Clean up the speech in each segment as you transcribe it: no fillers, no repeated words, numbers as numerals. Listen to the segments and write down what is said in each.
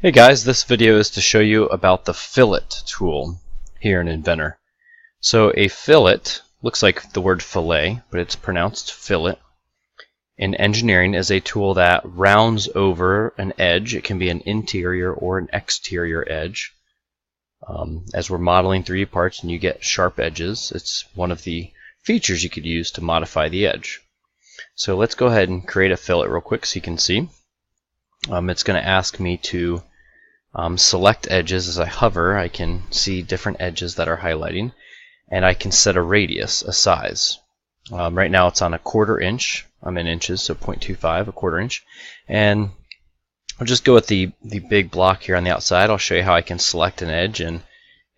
Hey guys, this video is to show you about the fillet tool here in Inventor. So a fillet looks like the word fillet, but it's pronounced fillet. In engineering is a tool that rounds over an edge. It can be an interior or an exterior edge. As we're modeling 3D parts and you get sharp edges, it's one of the features you could use to modify the edge. So let's go ahead and create a fillet real quick so you can see. It's going to ask me to select edges. As I hover, I can see different edges that are highlighting, and I can set a radius, a size. Right now it's on 1/4 inch. I'm in inches, so 0.25, 1/4 inch. And I'll just go with the big block here on the outside. I'll show you how I can select an edge, and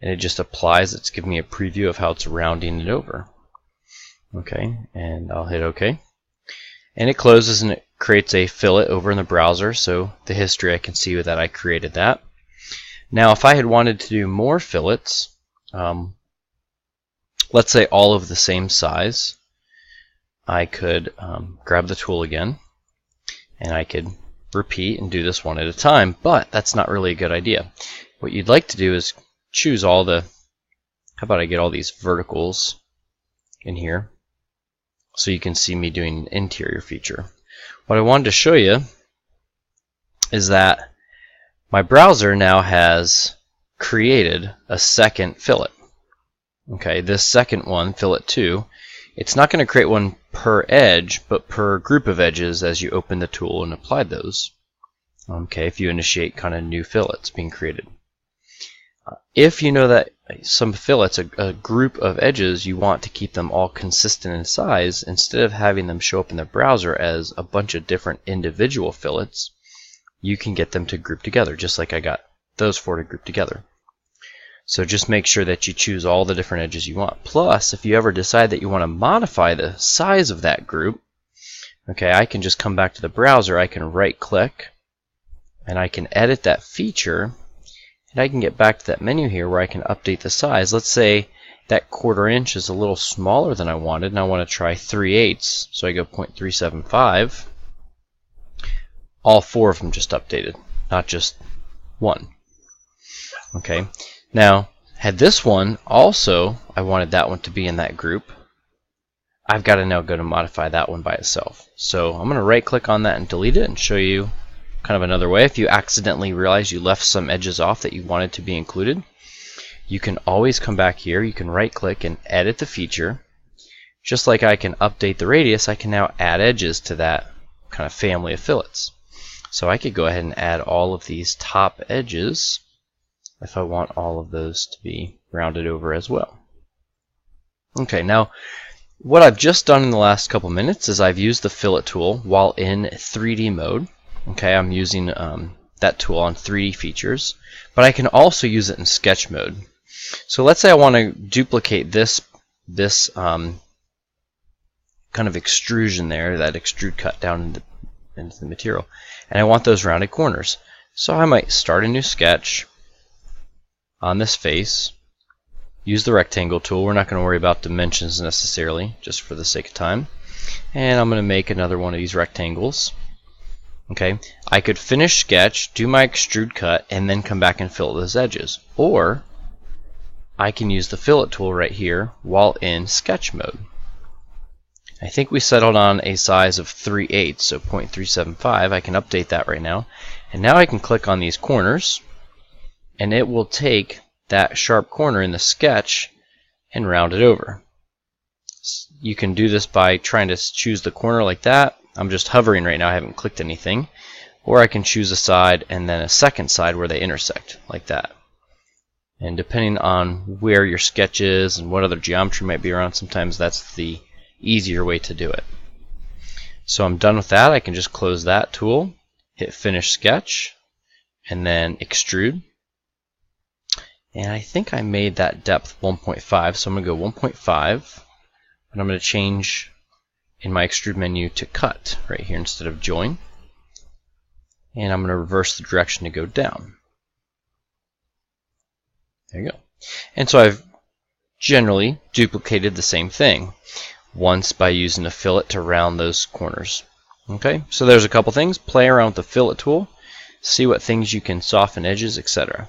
it just applies. It's giving me a preview of how it's rounding it over. Okay, and I'll hit OK. And it closes and it creates a fillet over in the browser, so the history I can see that I created that. Now if I had wanted to do more fillets, let's say all of the same size, I could grab the tool again and I could repeat and do this one at a time, but that's not really a good idea. What you'd like to do is choose all the, how about I get all these verticals in here so you can see me doing an interior feature. What I wanted to show you is that my browser now has created a second fillet. Okay, this second one, fillet 2, it's not going to create one per edge, but per group of edges as you open the tool and apply those. Okay, if you initiate kind of new fillets being created. If you know that some fillets, a group of edges, you want to keep them all consistent in size, instead of having them show up in the browser as a bunch of different individual fillets, you can get them to group together, just like I got those 4 to group together. So just make sure that you choose all the different edges you want. Plus, if you ever decide that you want to modify the size of that group, okay, I can just come back to the browser, I can right click, and I can edit that feature. And I can get back to that menu here where I can update the size. Let's say that 1/4 inch is a little smaller than I wanted, and I want to try 3/8, so I go 0.375. All 4 of them just updated, not just one. Okay. Now, had this one also, I wanted that one to be in that group, I've got to now go to modify that one by itself. So I'm going to right click on that and delete it and show you kind of another way. If you accidentally realize you left some edges off that you wanted to be included, you can always come back here, you can right click and edit the feature. Just like I can update the radius, I can now add edges to that kind of family of fillets. So I could go ahead and add all of these top edges if I want all of those to be rounded over as well. Okay, now what I've just done in the last couple minutes is I've used the fillet tool while in 3D mode. Okay, I'm using that tool on 3D features, but I can also use it in sketch mode. So let's say I want to duplicate this kind of extrusion there, that extrude cut down into the material, and I want those rounded corners. So I might start a new sketch on this face, use the rectangle tool. We're not going to worry about dimensions necessarily, just for the sake of time. And I'm going to make another one of these rectangles. Okay, I could finish sketch, do my extrude cut, and then come back and fill those edges. Or I can use the fillet tool right here while in sketch mode. I think we settled on a size of 3/8, so 0.375. I can update that right now. And now I can click on these corners, and it will take that sharp corner in the sketch and round it over. You can do this by trying to choose the corner like that. I'm just hovering right now, I haven't clicked anything. Or I can choose a side and then a second side where they intersect, like that. And depending on where your sketch is and what other geometry might be around, sometimes that's the easier way to do it. So I'm done with that. I can just close that tool, hit Finish Sketch, and then Extrude. And I think I made that depth 1.5, so I'm going to go 1.5, and I'm going to change in my extrude menu to cut right here instead of join, and I'm going to reverse the direction to go down. There you go. And so I've generally duplicated the same thing once by using a fillet to round those corners. Okay, so there's a couple things. Play around with the fillet tool, see what things you can soften edges, etc.